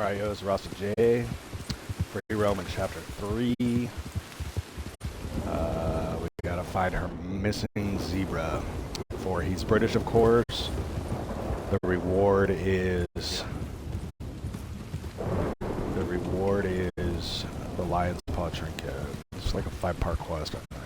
Alright, yo, it's Russell J. Free Roam in Chapter 3. We gotta find her missing zebra. He's British, of course. The reward is the Lion's Paw Trinket. It's like a 5-part quest, I think.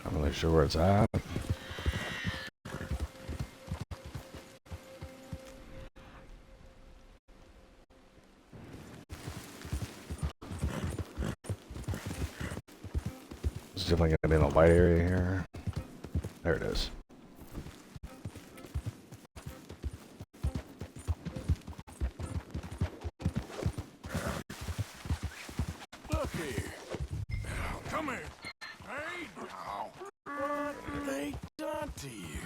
I'm not really sure where it's at. It's definitely gonna be in the light area here. There it is. Look here. Now, come here. Hey, now. What have they done to you?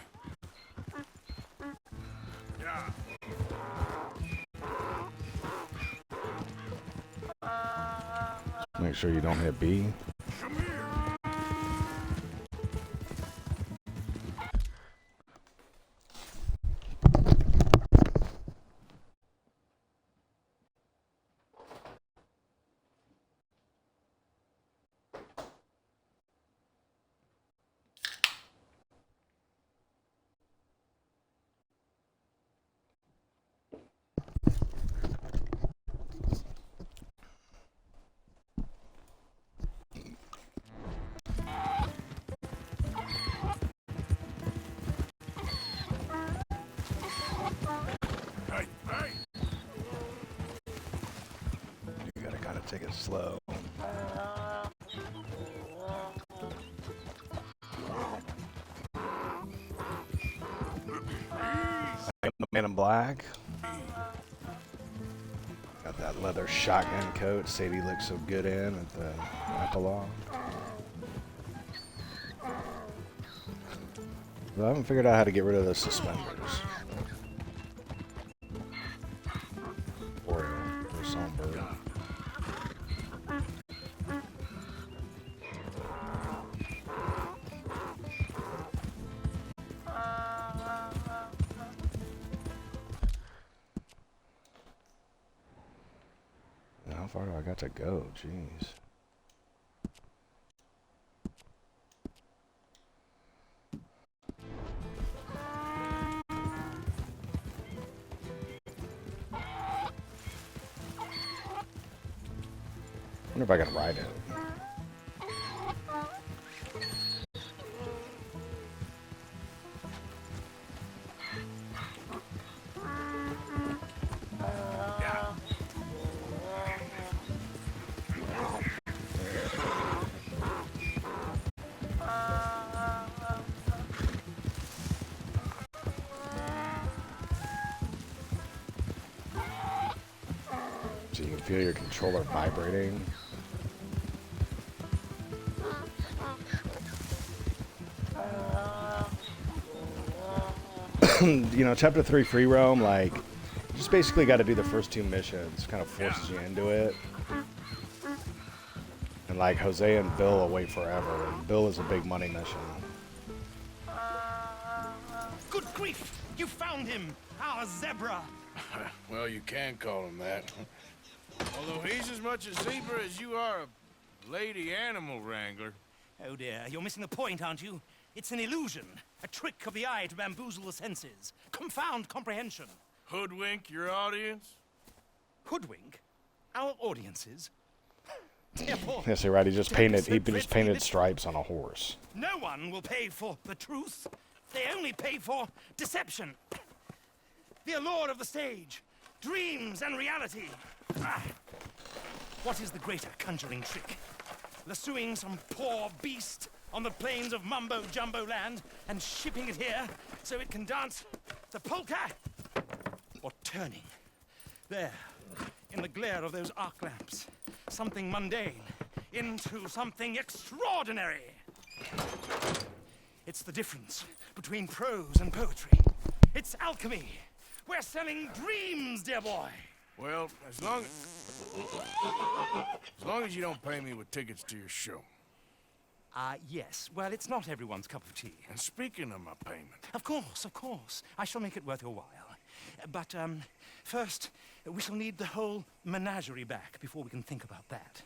Yeah. Make sure you don't hit B. Come here. You gotta kind of take it slow. The Man in Black. Got that leather shotgun coat Sadie looks so good in at the epilogue. But I haven't figured out how to get rid of the suspenders. Or Songbird. How far do I got to go? Jeez. Wonder if I can ride it. So you can feel your controller vibrating. You know, Chapter 3 Free Roam, like, you just basically got to do the first 2 missions. Kind of forces you into it. And, like, Jose and Bill will wait forever. And Bill is a big money mission. Good grief! You found him! Our zebra! Well, you can call him that. Although he's as much a zebra as you are a lady animal wrangler. Oh dear, you're missing the point, aren't you? It's an illusion. A trick of the eye to bamboozle the senses. Confound comprehension. Hoodwink your audience? Hoodwink? Our audiences? Therefore, Yes, you're right. He just don't be painted. so He just dreadfully painted miserable. stripes on a horse. No one will pay for the truth. They only pay for deception. The allure of the stage, dreams and reality. Ah. What is the greater conjuring trick? Lassoing some poor beast on the plains of mumbo-jumbo land and shipping it here so it can dance the polka? Or turning, there, in the glare of those arc lamps, something mundane into something extraordinary? It's the difference between prose and poetry. It's alchemy. We're selling dreams, dear boy. Well, as long as you don't pay me with tickets to your show. Yes. Well, it's not everyone's cup of tea. And speaking of my payment, Of course, of course. I shall make it worth your while. But, first, we shall need the whole menagerie back before we can think about that.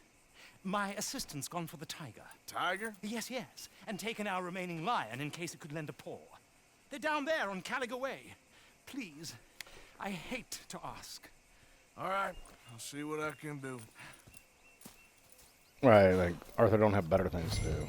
My assistant's gone for the tiger. Tiger? Yes, yes. And taken our remaining lion in case it could lend a paw. They're down there on Caliga Way. Please, I hate to ask. All right, I'll see what I can do. Right, like Arthur don't have better things to do.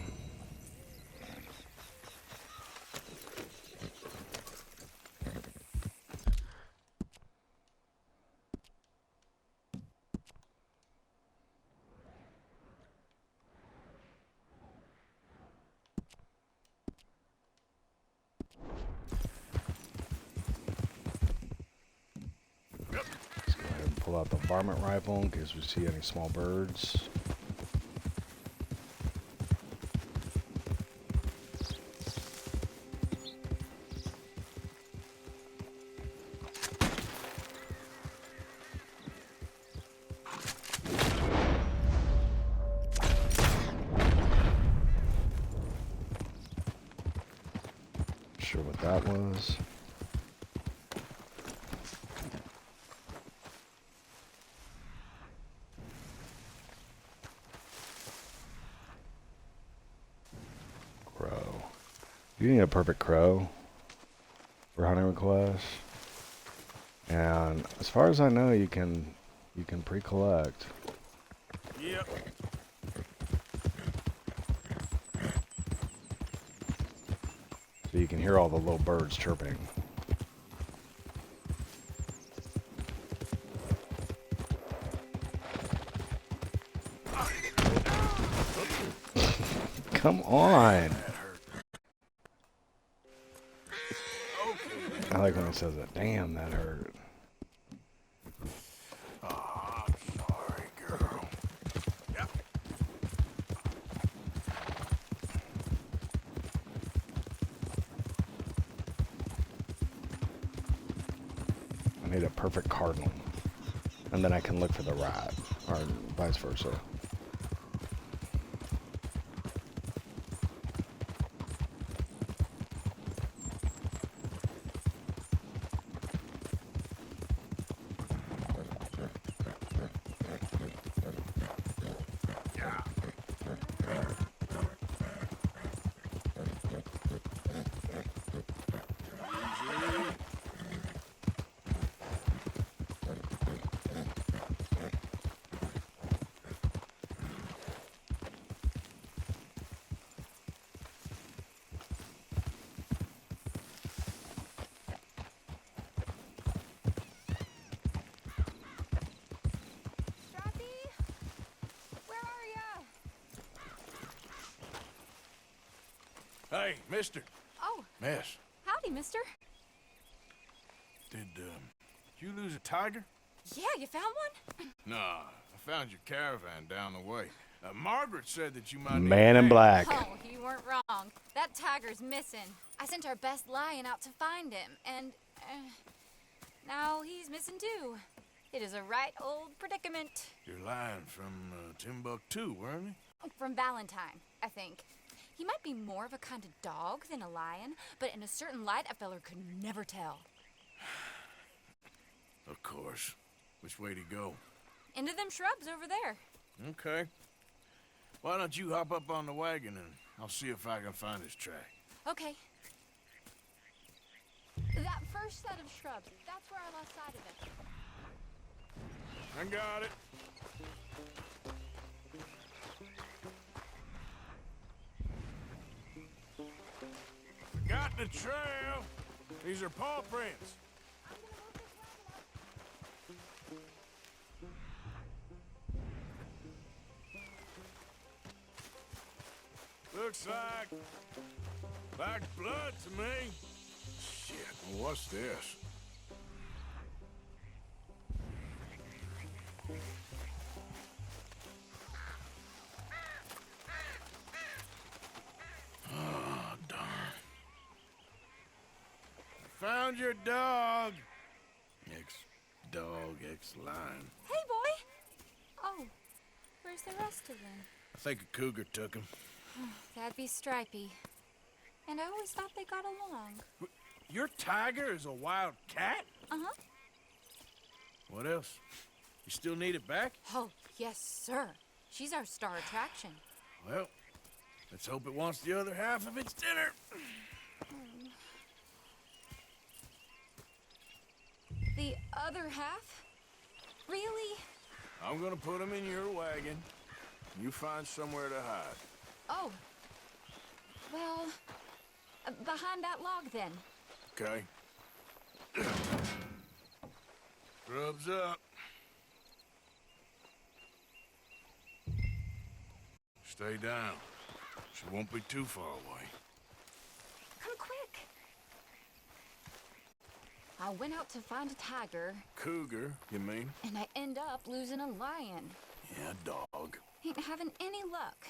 Let's go ahead and pull out the varmint rifle in case we see any small birds. Sure what that was. Crow. You need a perfect crow for hunting requests. And as far as I know, you can pre-collect. Yep. So you can hear all the little birds chirping. Come on. I like when it says that. Damn, that hurt. Oh, I'm sorry, girl. Yep. I need a perfect cardinal. And then I can look for the rat. Or vice versa. Hey, mister. Oh, Miss, howdy, mister. did you lose a tiger? Yeah, you found one? Nah, I found your caravan down the way. Margaret said that you might need Man a in hand. Black. Oh, you weren't wrong. That tiger's missing. I sent our best lion out to find him, and now he's missing too. It is a right old predicament. You're lying from Timbuktu, weren't you? From Valentine, I think. He might be more of a kind of dog than a lion, but in a certain light, a feller could never tell. Of course. Which way to go? Into them shrubs over there. Okay. Why don't you hop up on the wagon and I'll see if I can find his track. Okay. That first set of shrubs, that's where I lost sight of it. I got it. the trail. These are paw prints. Looks like blood to me. Shit, what's this? Oh, darn. Found your dog. Ex-dog, ex-lion. Hey, boy! Oh, where's the rest of them? I think a cougar took him. That'd be Stripey. And I always thought they got along. Your tiger is a wild cat? Uh-huh. What else? You still need it back? Oh, yes, sir. She's our star attraction. Well, let's hope it wants the other half of its dinner. The other half? Really? I'm gonna put him in your wagon. You find somewhere to hide. Oh. Well, behind that log, then. Okay. Grub's up. Stay down. She won't be too far away. Come quick. I went out to find a tiger, Cougar, you mean? and I end up losing a lion. Yeah, dog. Ain't having any luck.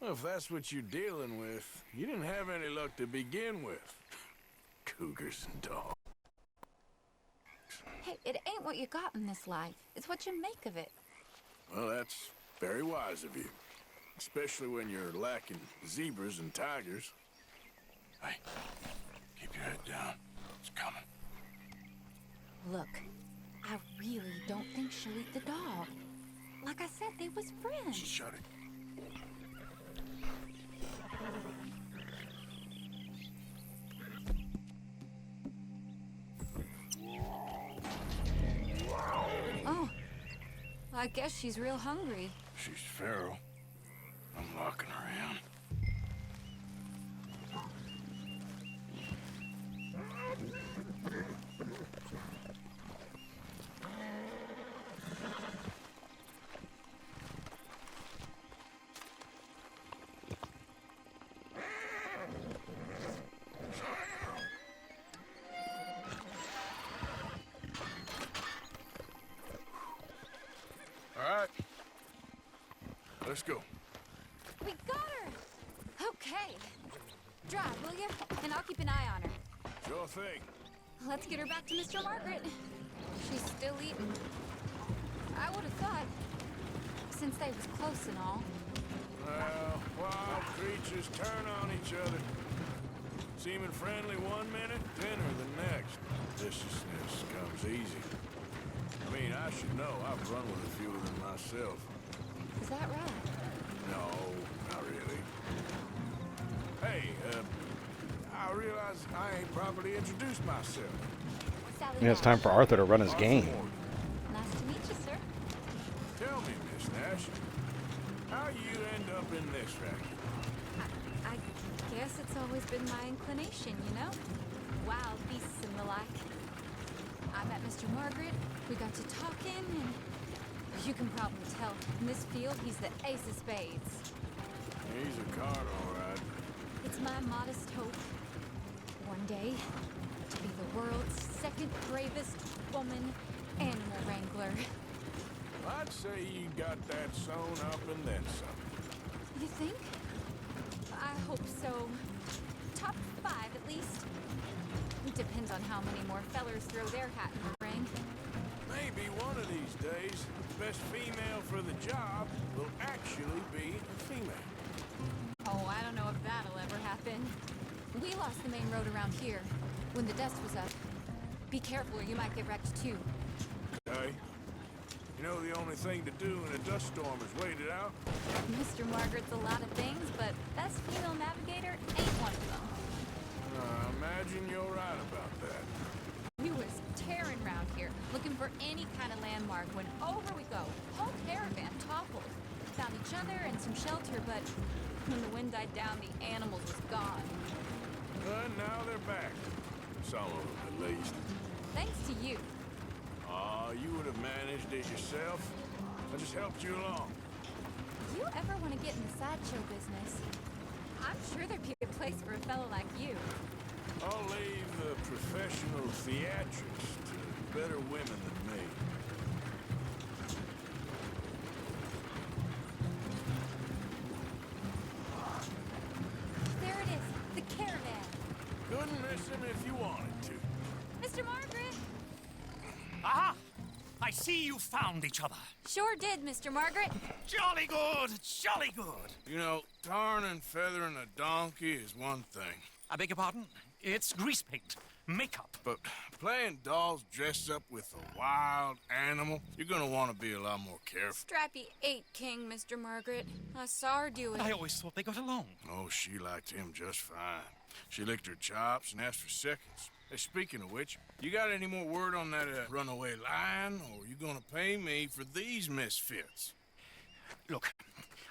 Well, if that's what you're dealing with, you didn't have any luck to begin with. Cougars and dogs. Hey, it ain't what you got in this life. It's what you make of it. Well, that's very wise of you. Especially when you're lacking zebras and tigers. Hey, keep your head down. It's coming. Look, I really don't think she'll eat the dog. Like I said, they was friends. Shut it. Oh, I guess she's real hungry. She's feral. I'm locking her in. All right. Let's go. We got her! Okay. Drive, will you? And I'll keep an eye on her. Sure thing. Let's get her back to Mr. Margaret. She's still eating. I would have thought, since they was close and all. Well, wild creatures turn on each other. Seeming friendly one minute, dinner the next. Viciousness comes easy. I mean, I should know. I've run with a few of them myself. Is that right? No, not really. Hey, I realize I ain't properly introduced myself. Sally Yeah, it's Nash. time for Arthur to run his Arthur game. Morgan. Nice to meet you, sir. Tell me, Miss Nash, how you end up in this racket? I guess it's always been my inclination, you know? Wild beasts and the like. I met Mr. Margaret, we got to talking, and you can probably tell, in this field, he's the ace of spades. He's a card, all right. It's my modest hope, one day, to be the world's second bravest woman animal wrangler. I'd say you got that sewn up and then some. You think? I hope so. Top 5, at least. Depends on how many more fellers throw their hat in the ring. Maybe one of these days, the best female for the job will actually be a female. Oh, I don't know if that'll ever happen. We lost the main road around here when the dust was up. Be careful or you might get wrecked too. Okay? You know the only thing to do in a dust storm is wait it out? Mr. Margaret's a lot of things, but best female navigator ain't one of them. I imagine you're right about that. We was tearing around here, looking for any kind of landmark when over we go. Whole caravan toppled. Found each other and some shelter, but when the wind died down, the animals was gone. But now Some of them, at least. Thanks to you. You would have managed it yourself. I just helped you along. If you ever want to get in the sideshow business, I'm sure there'd be a place for a fellow like you. I'll leave the professional theatrics to better women than me. There it is, the caravan. Couldn't miss him if you wanted to. Mr. Margaret! Aha! I see you found each other. Sure did, Mr. Margaret. Jolly good, jolly good. You know, tarring and feathering a donkey is one thing. I beg your pardon? It's grease paint, makeup. But playing dolls dressed up with a wild animal, you're gonna want to be a lot more careful. Strappy ate King, Mr. Margaret. I saw her do it. I always thought they got along. Oh, she liked him just fine. She licked her chops and asked for seconds. Hey, speaking of which, you got any more word on that runaway lion, or you gonna pay me for these misfits? Look,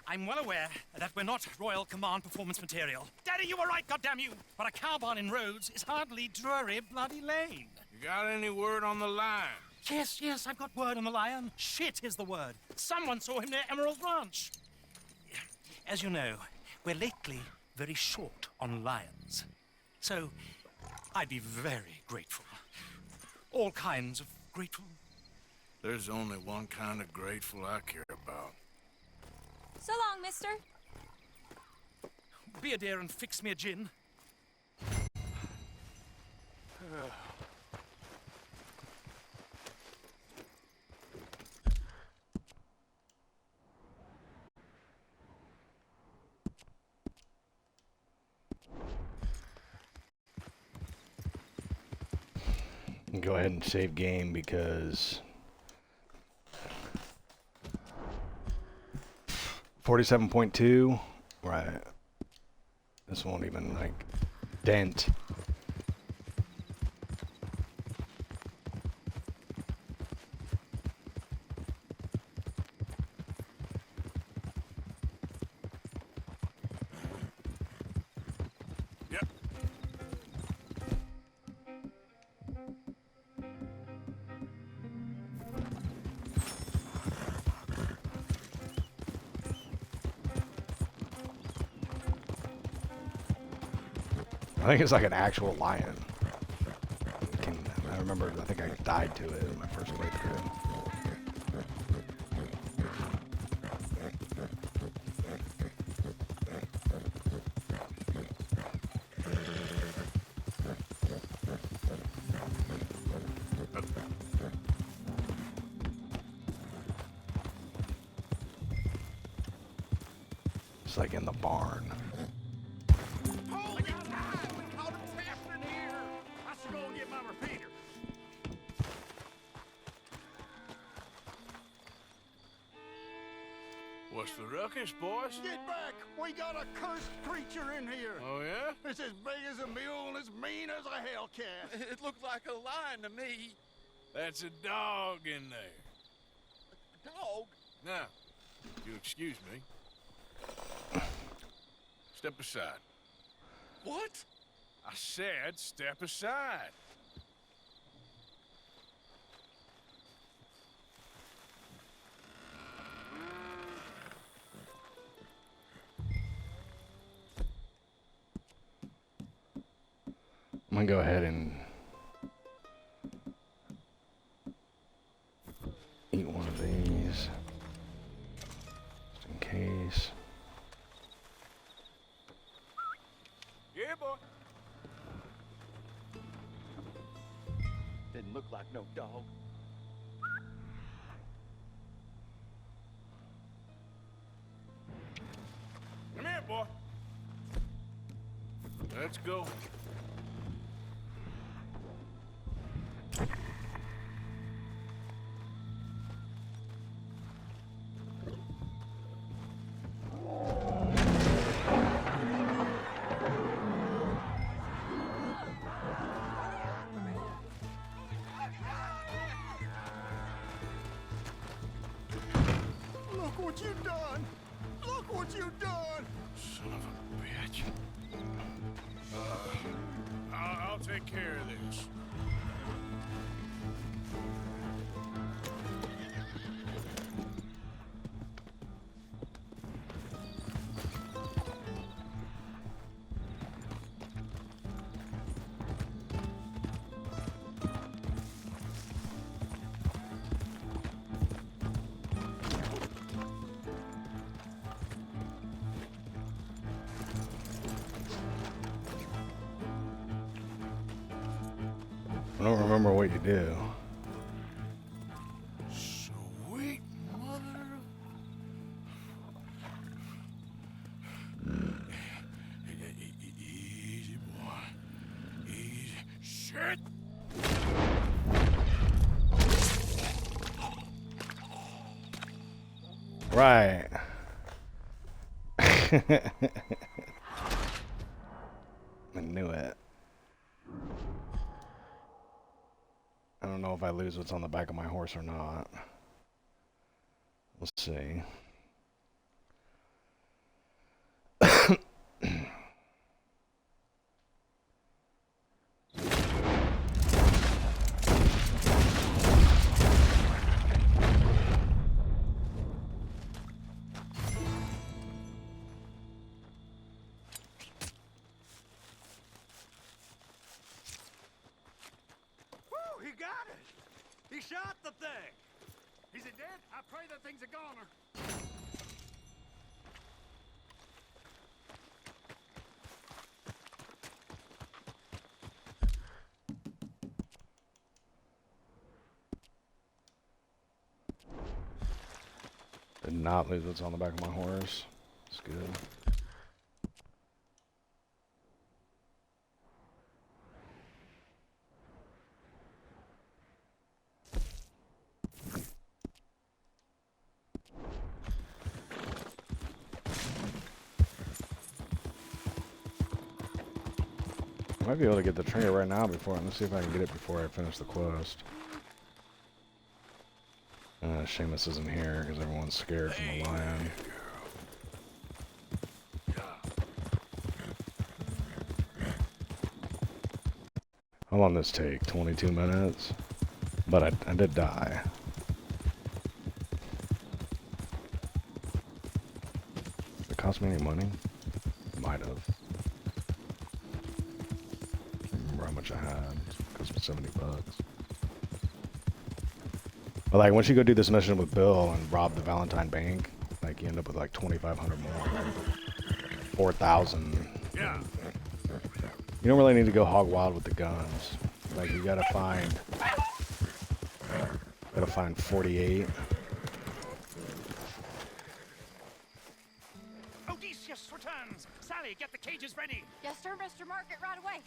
I'm well aware that we're not Royal Command performance material. Daddy, you were right, goddammit you! But a cow barn in Rhodes is hardly Drury Bloody Lane. You got any word on the lion? Yes, I've got word on the lion. Shit is the word. Someone saw him near Emerald Ranch. As you know, we're lately very short on lions. So, I'd be very grateful. All kinds of grateful. There's only one kind of grateful I care about. So long, mister. Be a dear and fix me a gin. Go ahead and save game because 47.2, right? This won't even like dent. Yep. I think it's like an actual lion. I remember, I think I died to it in my first playthrough. It's like in the barn. Holy cow! We caught him trapped in here! I should go and get my repeater. What's the ruckus, boys? Get back! We got a cursed creature in here. Oh, yeah? It's as big as a mule and as mean as a hellcat. It looked like a lion to me. That's a dog in there. A dog? Now, if you'll excuse me. Step aside. What? I said step aside. I'm gonna go ahead and eat one of these, just in case. Yeah, boy. Didn't look like no dog. Come here, boy. Let's go. Look what you done! Look what you done! Son of a bitch. I'll take take care of this. I don't remember what you do. Sweet mother Easy, boy. Easy. Shit! Right. I knew it. I don't know if I lose what's on the back of my horse or not. We'll see. Woo, he got it! He shot the thing! Is it dead? I pray that thing's a goner. Did not lose what's on the back of my horse. It's good. I might be able to get the trinket right now before. Let's see if I can get it before I finish the quest. Seamus isn't here because everyone's scared from the lion. How long does this take? 22 minutes? But I did die. Did it cost me any money? Might have. Can't remember how much I had. It cost me 70 bucks. But like once you go do this mission with Bill and rob the Valentine Bank, like you end up with like 2,500 more. 4,000. Yeah. You don't really need to go hog wild with the guns. Like you gotta find 48. Odysseus returns. Sally, get the cages ready. Yes, sir, Mr. Market, right away.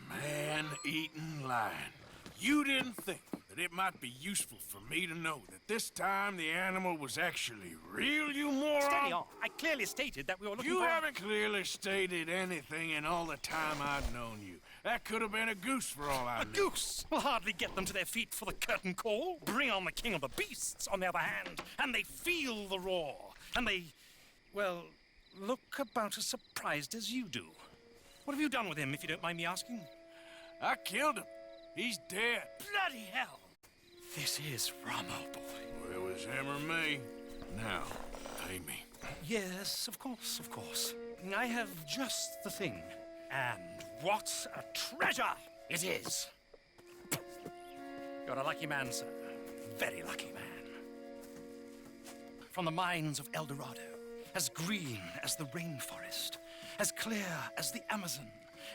Man-eating lion. You didn't think that it might be useful for me to know that this time the animal was actually real, you moron? Steady on. I clearly stated that we were looking You for... haven't clearly stated anything in all the time I've known you. That could have been a goose for all I A knew. goose will hardly get them to their feet for the curtain call. Bring on the king of the beasts, on the other hand, and they feel the roar. And they, well, look about as surprised as you do. What have you done with him, if you don't mind me asking? I killed him. He's dead. Bloody hell! This is Ramo, boy. Well, it was him or me. Now, pay me. Yes, of course, of course. I have just the thing. And what a treasure it is! You're a lucky man, sir. Very lucky man. From the mines of Rdr2, as green as the rainforest, as clear as the Amazon,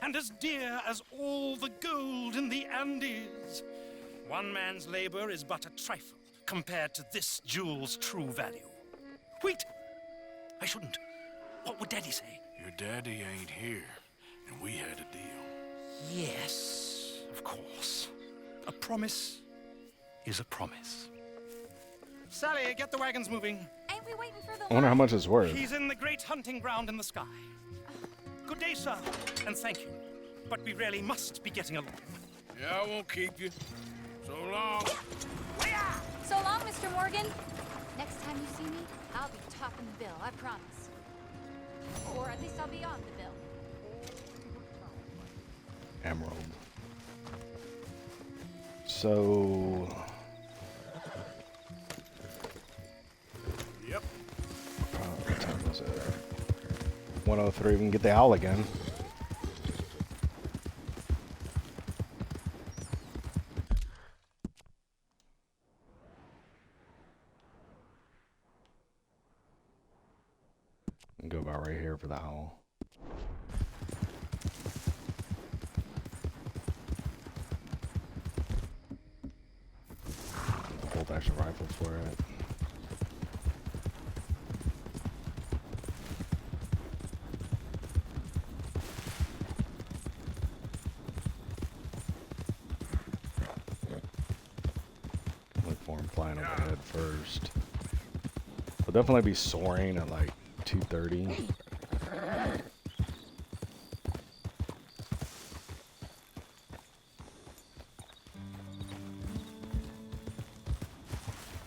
and as dear as all the gold in the Andes. One man's labor is but a trifle compared to this jewel's true value. Wait! I shouldn't. What would Daddy say? Your daddy ain't here, and we had a deal. Yes, of course. A promise is a promise. Sally, get the wagons moving. Ain't we waiting for the I wonder how much it's worth. He's in the great hunting ground in the sky. Good day, sir, and thank you. But we really must be getting along. Yeah, I won't keep you. So long. So long, Mr. Morgan. Next time you see me, I'll be topping the bill, I promise. Or at least I'll be on the bill. emerald. So Yep. what time is it? 103. We can get the owl again. And go about right here for the owl. Bolt action rifle for it. Look for him flying overhead first. He'll definitely be soaring at like 230.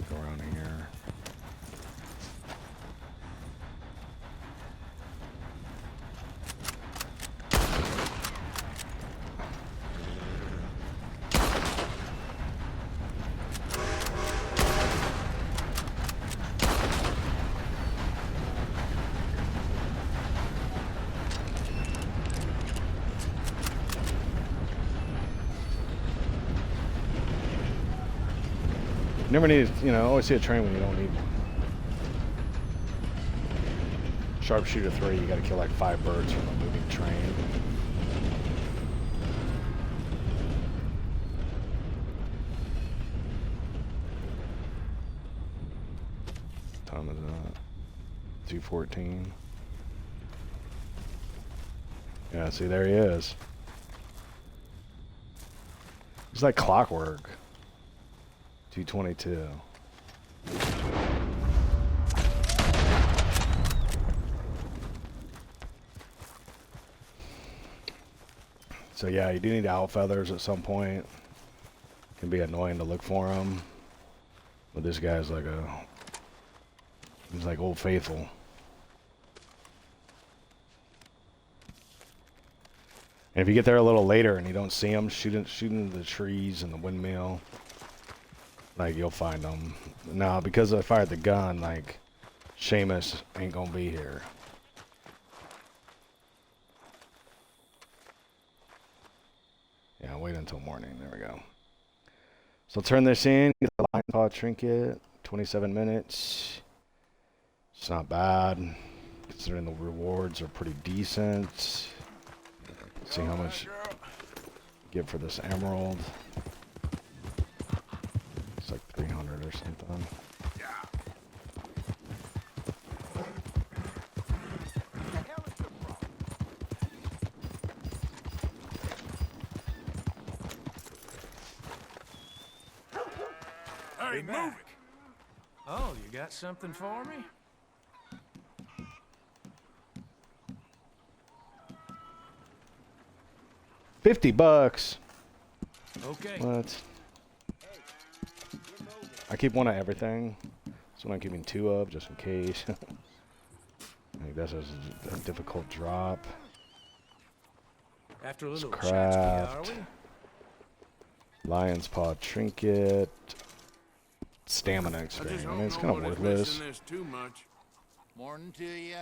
Go around here. You never need, you know, always see a train when you don't need one. Sharpshooter 3, you gotta kill like 5 birds from a moving train. What time is that? 2:14. Yeah, see, there he is. It's like clockwork. 222. So yeah, you do need owl feathers at some point. Can be annoying to look for them. But this guy's like he's like Old Faithful. And if you get there a little later and you don't see him, shooting the trees and the windmill, like, you'll find them. Now, because I fired the gun, like, Seamus ain't gonna be here. Yeah, wait until morning. There we go. So I'll turn this in. Get the lion paw trinket. 27 minutes. It's not bad, considering the rewards are pretty decent. See how much you get for this emerald. It's like 300 or something. Hey, move it! Oh, you got something for me? $50. Okay. What? I keep one of everything. That's what I'm keeping 2 of, just in case. I think that's a difficult drop. After a little Craft. tchotchke, are we? Lion's paw trinket. Stamina I experience. just I hope mean, it's kind of nobody's worthless. missing this too much. Morning to you.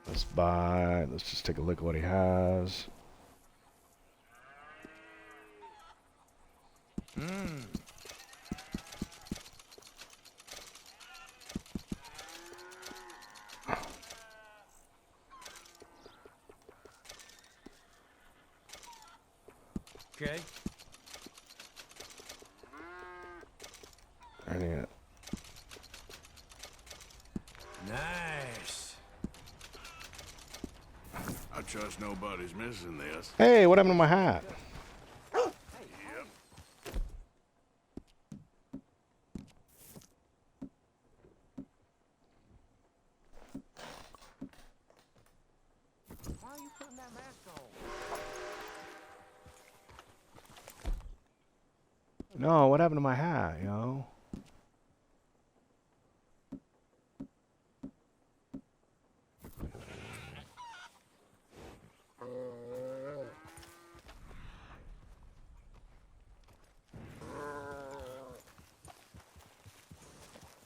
Let's buy. Let's just take a look at what he has. Okay. I need it. Nice. I trust nobody's missing this. Hey, what happened to my hat? Yep. Why are you putting that mask on? No, what happened to my hat, yo?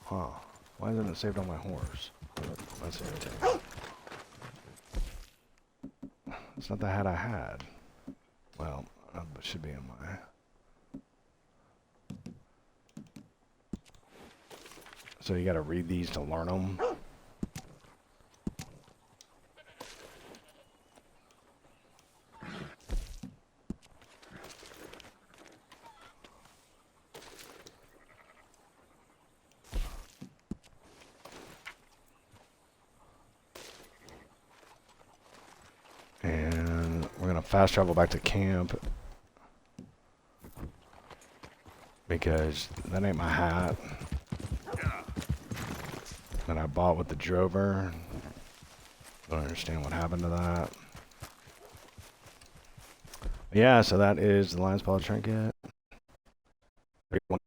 Huh. Why isn't it saved on my horse? That's irritating. It's not the hat I had. Well, it should be in my... So you gotta read these to learn them? And we're gonna fast travel back to camp because that ain't my hat that I bought with the drover. Don't understand what happened to that. But yeah, so that is the Lion's Paw Trinket. 31